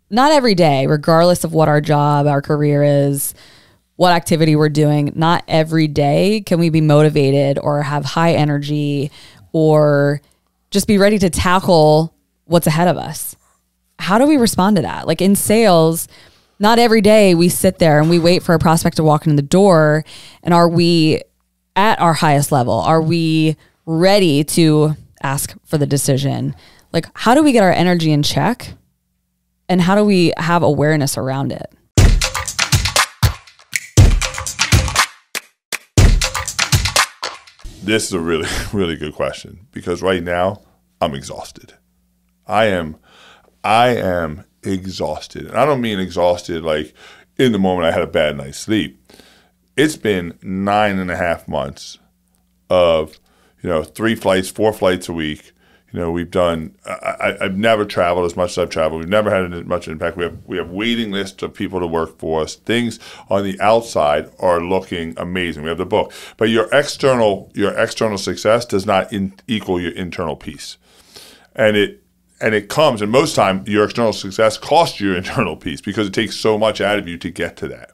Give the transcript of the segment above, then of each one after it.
not every day, regardless of what our job, our career is, what activity we're doing, not every day can we be motivated or have high energy or just be ready to tackle what's ahead of us. How do we respond to that? Like in sales, not every day we sit there and we wait for a prospect to walk in the door. And are we at our highest level? Are we ready to ask for the decision? Like, how do we get our energy in check? And how do we have awareness around it? This is a really, really good question because right now I'm exhausted. I am exhausted. And I don't mean exhausted like in the moment I had a bad night's sleep. It's been 9.5 months of, 3 flights, 4 flights a week. We've done, I've never traveled as much as I've traveled. We've never had much impact. We have waiting lists of people to work for us. Things on the outside are looking amazing. We have the book. But your external success does not equal your internal peace. And it comes, and most time your external success costs you your internal peace because it takes so much out of you to get to that.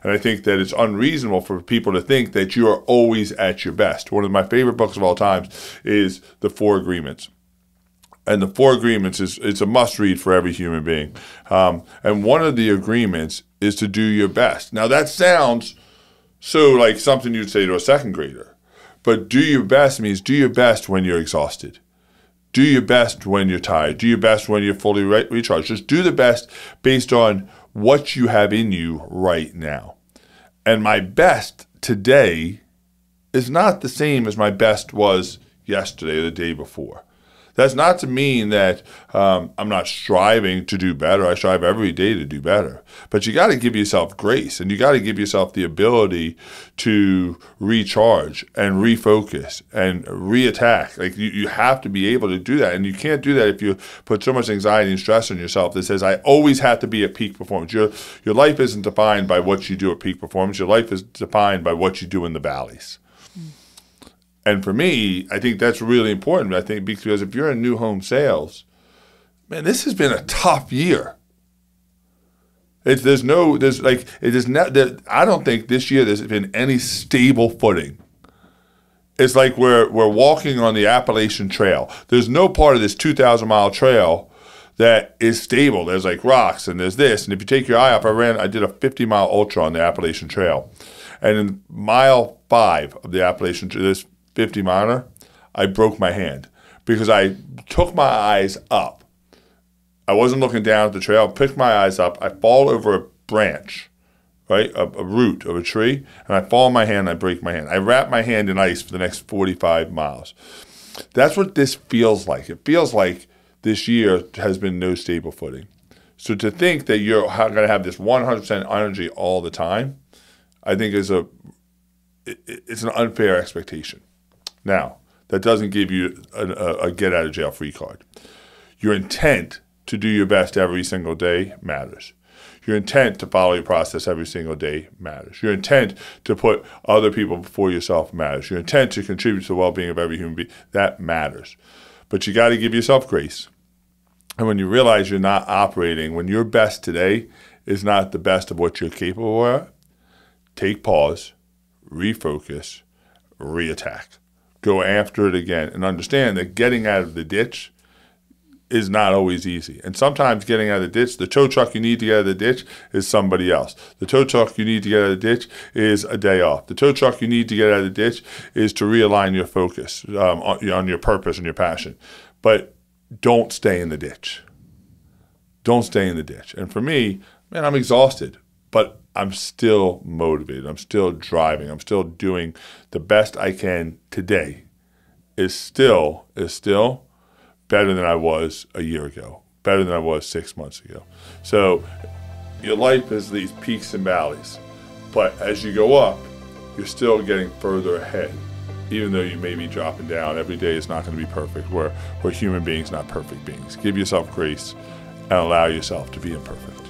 And I think that it's unreasonable for people to think that you are always at your best. One of my favorite books of all time is The 4 Agreements. And The 4 Agreements it's a must read for every human being. And one of the agreements is to do your best. Now that sounds so like something you'd say to a second grader, but do your best means do your best when you're exhausted. Do your best when you're tired. Do your best when you're fully recharged. Just do the best based on what you have in you right now. And my best today is not the same as my best was yesterday or the day before. That's not to mean that I'm not striving to do better. I strive every day to do better. But you got to give yourself grace, and you got to give yourself the ability to recharge and refocus and reattack. Like you have to be able to do that, and you can't do that if you put so much anxiety and stress on yourself that says, I always have to be at peak performance. Your life isn't defined by what you do at peak performance. Your life is defined by what you do in the valleys. And for me, I think that's really important. I think because if you're in new home sales, man, this has been a tough year. I don't think this year there's been any stable footing. It's like we're walking on the Appalachian Trail. There's no part of this 2,000-mile trail that is stable. There's like rocks and there's this. And if you take your eye off, I did a 50-mile ultra on the Appalachian Trail. And in mile 5 of the Appalachian Trail, this 50-miler, I broke my hand because I took my eyes up. I wasn't looking down at the trail. I picked my eyes up. I fall over a branch, right, a root of a tree, and I fall on my hand and I break my hand. I wrap my hand in ice for the next 45 miles. That's what this feels like. It feels like this year has been no stable footing. So to think that you're going to have this 100% energy all the time, I think it's an unfair expectation. Now, that doesn't give you a get-out-of-jail-free card. Your intent to do your best every single day matters. Your intent to follow your process every single day matters. Your intent to put other people before yourself matters. Your intent to contribute to the well-being of every human being, that matters. But you got to give yourself grace. And when you realize you're not operating, when your best today is not the best of what you're capable of, take pause, refocus, reattack. Go after it again and understand that getting out of the ditch is not always easy. And sometimes getting out of the ditch, the tow truck you need to get out of the ditch is somebody else. The tow truck you need to get out of the ditch is a day off. The tow truck you need to get out of the ditch is to realign your focus on your purpose and your passion. But don't stay in the ditch. Don't stay in the ditch. And for me, man, I'm exhausted, but I'm still motivated. I'm still driving. I'm still doing the best I can today. Is still better than I was a year ago, better than I was 6 months ago. So your life is these peaks and valleys, but as you go up, you're still getting further ahead. Even though you may be dropping down, every day is not going to be perfect. We're human beings, not perfect beings. Give yourself grace and allow yourself to be imperfect.